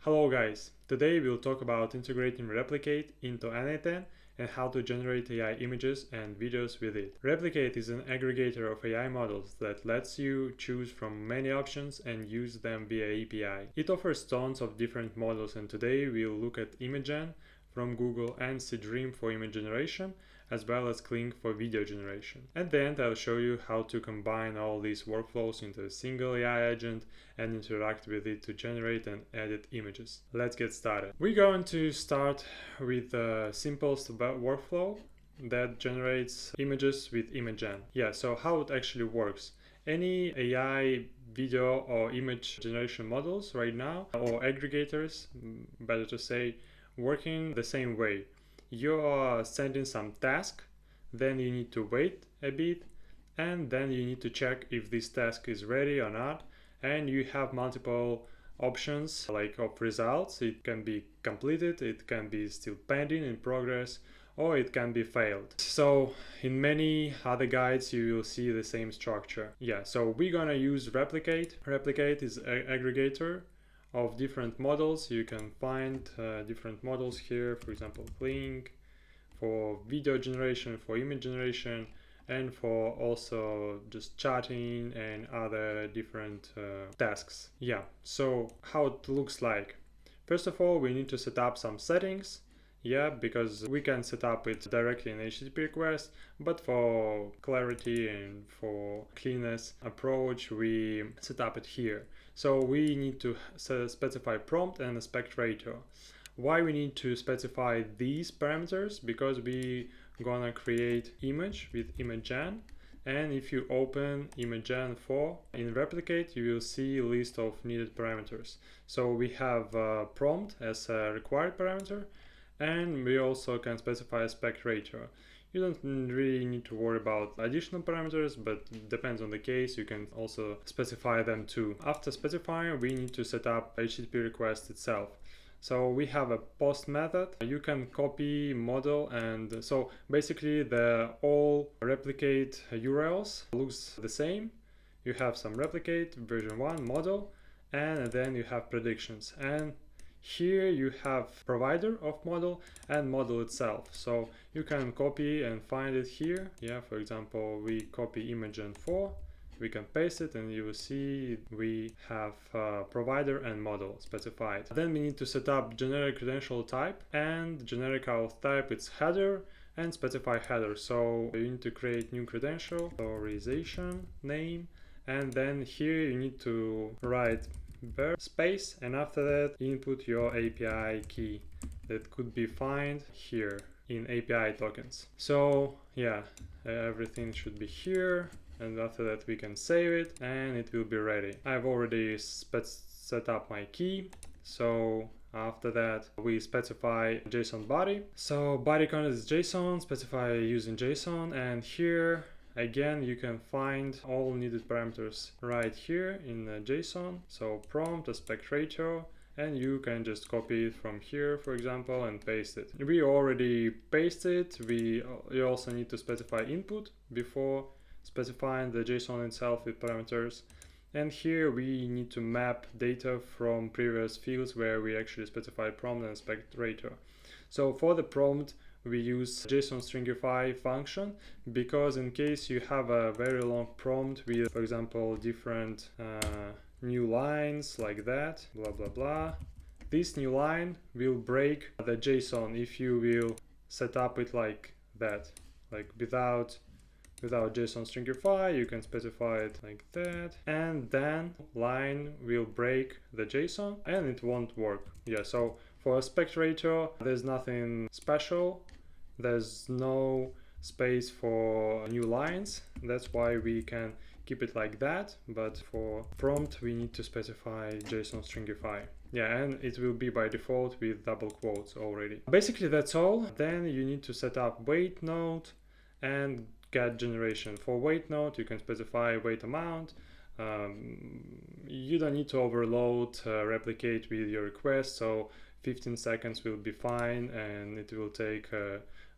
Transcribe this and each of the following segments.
Hello guys, today we'll talk about integrating Replicate into n8n and how to generate AI images and videos with it. Replicate is an aggregator of AI models that lets you choose from many options and use them via API. It offers tons of different models, and today we'll look at ImageN from Google and Dream for image generation, as well as Kling for video generation. At the end, I'll show you how to combine all these workflows into a single AI agent and interact with it to generate and edit images. Let's get started. We're going to start with the simplest workflow that generates images with ImageN. Yeah, so how it actually works. Any AI video or image generation models right now, or aggregators, better to say, working the same way. You are sending some task, then you need to wait a bit, and then you need to check if this task is ready or not, and you have multiple options like of results. It can be completed, it can be still pending, in progress, or it can be failed. So in many other guides you will see the same structure. Yeah, so we're gonna use Replicate. Replicate is an aggregator of different models. You can find different models here, for example Kling for video generation, for image generation, and for also just chatting and other different tasks. Yeah, so how it looks like. First of all, we need to set up some settings. Yeah, because we can set up it directly in HTTP request, but for clarity and for cleanness approach, we set up it here. So we need to specify prompt and aspect ratio. Why we need to specify these parameters? Because we gonna create image with ImageN, and if you open ImageN 4 in Replicate, you will see a list of needed parameters. So we have prompt as a required parameter, and we also can specify aspect ratio. You don't really need to worry about additional parameters, but it depends on the case. You can also specify them too. After specifying, we need to set up HTTP request itself. So we have a post method. You can copy model, and so basically the all Replicate URLs looks the same. You have some Replicate version 1 model, and then you have predictions, and here you have provider of model and model itself. So you can copy and find it here. Yeah, for example, we copy ImageN 4, we can paste it, and you will see we have provider and model specified. Then we need to set up generic credential type, and generic auth type it's header, and specify header. So you need to create new credential, authorization name, and then here you need to write space, and after that input your API key that could be found here in API tokens. So yeah, everything should be here, and after that we can save it and it will be ready. I've already set up my key, so after that we specify JSON body. So body content is JSON, specify using JSON, and here again, you can find all needed parameters right here in JSON. So prompt, aspect ratio, and you can just copy it from here, for example, and paste it. We already pasted. You also need to specify input before specifying the JSON itself with parameters. And here we need to map data from previous fields where we actually specify prompt and aspect ratio. So for the prompt, we use JSON stringify function, because in case you have a very long prompt with, for example, different new lines like that, blah blah blah, this new line will break the JSON if you will set up it like that, like without JSON stringify. You can specify it like that, and then line will break the JSON and it won't work. Yeah, so for aspect ratio there's nothing special. There's no space for new lines. That's why we can keep it like that. But for prompt, we need to specify JSON stringify. Yeah, and it will be by default with double quotes already. Basically, that's all. Then you need to set up wait node and get generation. For wait node, you can specify wait amount. You don't need to overload Replicate with your request. So 15 seconds will be fine, and it will take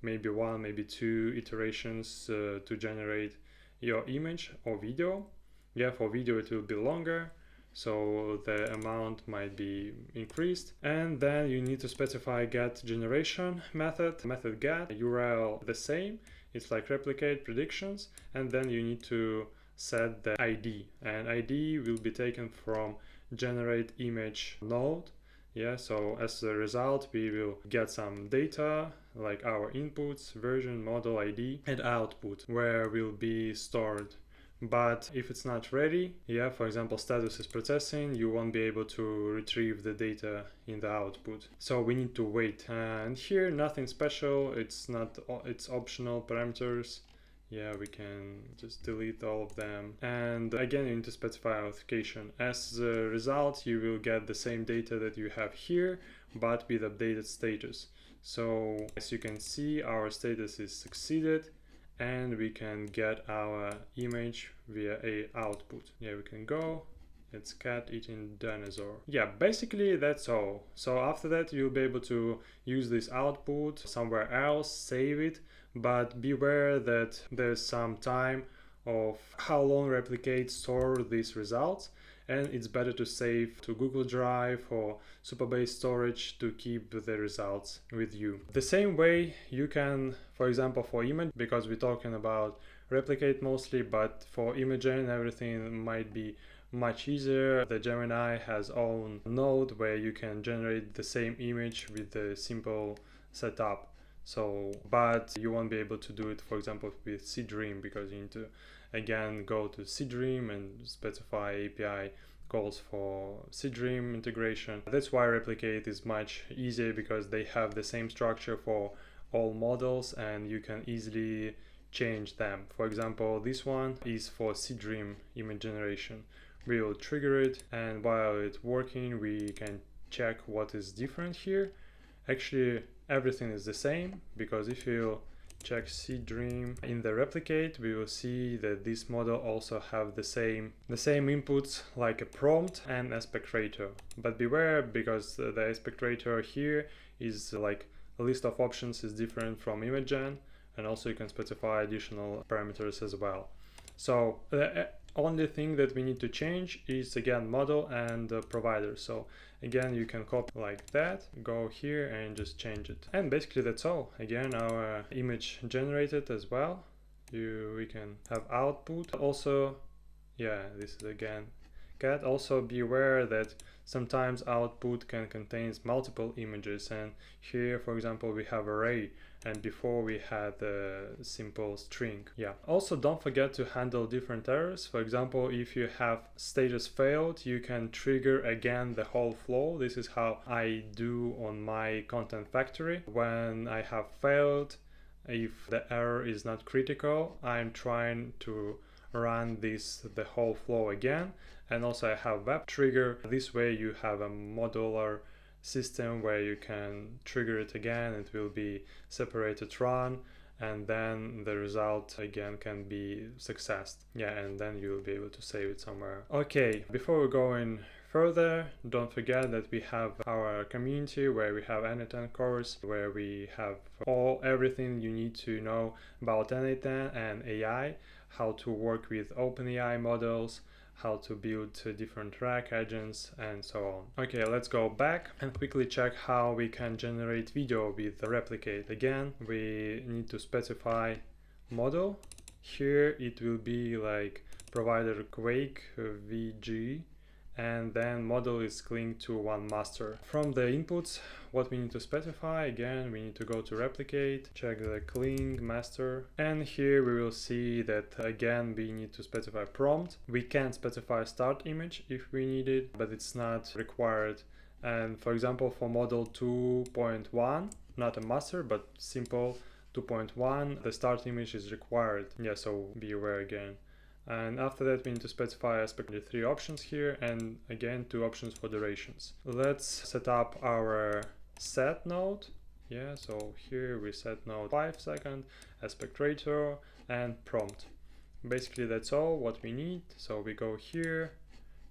maybe 1, maybe 2 iterations to generate your image or video. Yeah, for video it will be longer. so the amount might be increased. And then you need to specify get generation method get, URL the same, it's like replicate predictions, and then you need to set the ID, and ID will be taken from generate image node. Yeah, so as a result we will get some data like our inputs, version, model ID, and output where will be stored. But if it's not ready, yeah, for example status is processing, you won't be able to retrieve the data in the output, so we need to wait. And here nothing special, it's optional parameters. Yeah, we can just delete all of them. And again, you need to specify authentication. As a result, you will get the same data that you have here, but with updated status. So as you can see, our status is succeeded, and we can get our image via a output. Yeah, we can go, it's cat eating dinosaur. Yeah, basically that's all. So after that you'll be able to use this output somewhere else, save it, but beware that there's some time of how long Replicate store these results, and it's better to save to Google Drive or Supabase storage to keep the results with you. The same way you can, for example for image, because we're talking about Replicate mostly, but for Imagen everything might be much easier. The Gemini has own node where you can generate the same image with the simple setup. So, but you won't be able to do it, for example, with Seedream, because you need to again go to Seedream and specify API calls for Seedream integration. That's why Replicate is much easier, because they have the same structure for all models and you can easily change them. For example, this one is for Seedream image generation. We will trigger it, and while it's working we can check what is different here. Actually everything is the same, because if you check Seedream in the Replicate, we will see that this model also have the same inputs like a prompt and aspect ratio. But beware, because the aspect ratio here is like a list of options is different from Imagen, and also you can specify additional parameters as well. So the only thing that we need to change is again model and provider. So again you can copy like that, go here and just change it, and basically that's all. Again, our image generated as well, we can have output also. Yeah, this is again cat. Also be aware that sometimes output can contain multiple images, and here for example we have array, and before we had a simple string. Yeah, also don't forget to handle different errors. For example, if you have status failed, you can trigger again the whole flow. This is how I do on my content factory. When I have failed, if the error is not critical, I'm trying to run the whole flow again. And also I have web trigger. This way you have a modular system where you can trigger it again, it will be separated run, and then the result again can be successed. Yeah, and then you will be able to save it somewhere. Okay, before we go in further, don't forget that we have our community where we have n8n course, where we have everything you need to know about n8n and AI, how to work with OpenAI models, how to build different RAG agents, and so on. Okay, let's go back and quickly check how we can generate video with Replicate. Again, we need to specify model. Here it will be like provider Quake VG, and then model is linked to one master. From the inputs, what we need to specify, again we need to go to Replicate, check the cling master, and here we will see that again we need to specify prompt. We can specify start image if we need it, but it's not required. And for example for model 2.1, not a master but simple 2.1, the start image is required. Yeah, so be aware again. And after that we need to specify aspect the 3 options here, and again 2 options for durations. Let's set up our set node. Yeah, so here we set node 5 seconds, aspect ratio, and prompt. Basically that's all what we need. So we go here,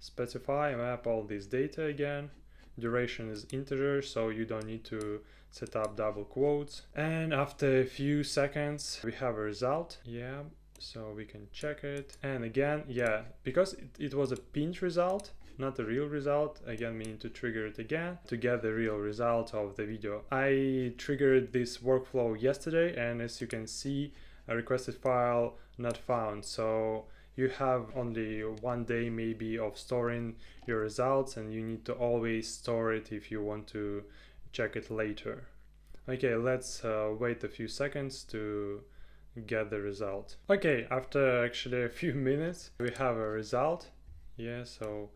specify, map all this data again. Duration is integer, so you don't need to set up double quotes. And after a few seconds we have a result. Yeah, so we can check it, and again, yeah, because it was a pinch result, not a real result. Again, we need to trigger it again to get the real result of the video. I triggered this workflow yesterday, and as you can see, a requested file not found. So you have only 1 day maybe of storing your results, and you need to always store it if you want to check it later. Okay, let's wait a few seconds to get the result. Okay, after actually a few minutes, we have a result. Yeah, so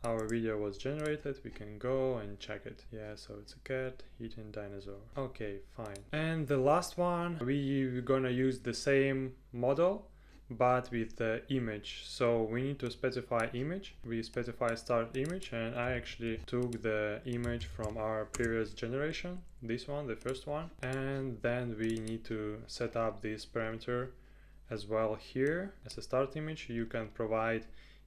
our video was generated. We can go and check it. Yeah, so it's a cat eating dinosaur. Okay, fine. And the last one, we're gonna use the same model but with the image. So we need to specify image. We specify start image, and I actually took the image from our previous generation, this one, the first one, and then we need to set up this parameter as well here. As a start image, you can provide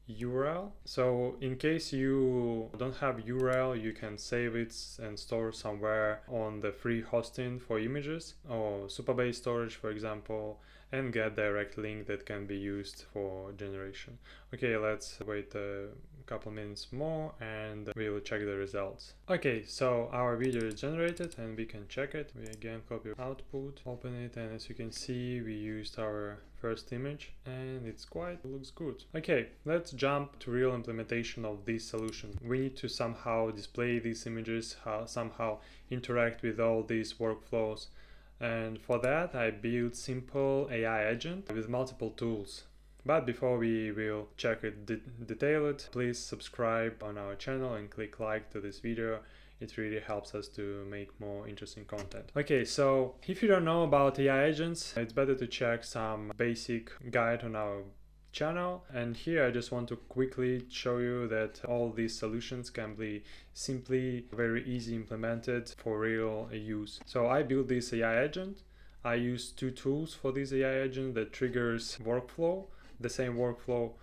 URL. So in case you don't have URL, you can save it and store somewhere on the free hosting for images or Supabase storage, for example, and get direct link that can be used for generation. Okay, let's wait a couple minutes more and we will check the results. Okay, so our video is generated and we can check it. We again copy output, open it, and as you can see, we used our first image and looks good. Okay, let's jump to real implementation of this solution. We need to somehow display these images, somehow interact with all these workflows. And for that, I built simple AI agent with multiple tools. But before we will check it, detail it, please subscribe on our channel and click like to this video. It really helps us to make more interesting content. Okay, so if you don't know about AI agents, it's better to check some basic guide on our channel. And here I just want to quickly show you that all these solutions can be simply very easy implemented for real use. So I built this AI agent. I use two tools for this AI agent that triggers workflow, the same workflow.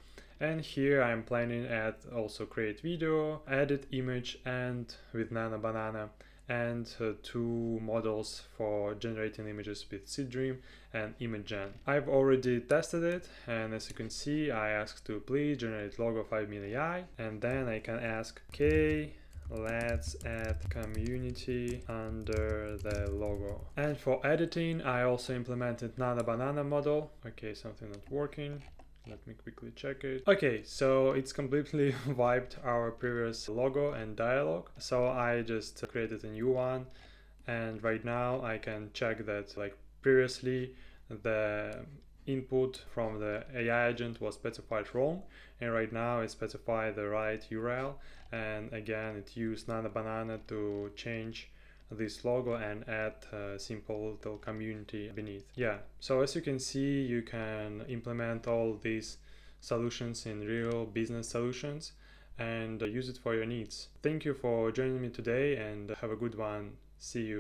And here I'm planning at also create video, edit image, and with Nano Banana, and two models for generating images with Seedream and ImageGen. I've already tested it, and as you can see, I asked to please generate logo 5mm AI, and then I can ask, okay, let's add community under the logo. And for editing, I also implemented Nano Banana model. Okay, something not working. Let me quickly check it. Okay, so it's completely wiped our previous logo and dialog. So I just created a new one, and right now I can check that like previously the input from the AI agent was specified wrong, and right now it specified the right URL, and again it used Nano Banana to change this logo and add a simple little community beneath. Yeah, so as you can see, you can implement all these solutions in real business solutions and use it for your needs. Thank you for joining me today, and have a good one. See you.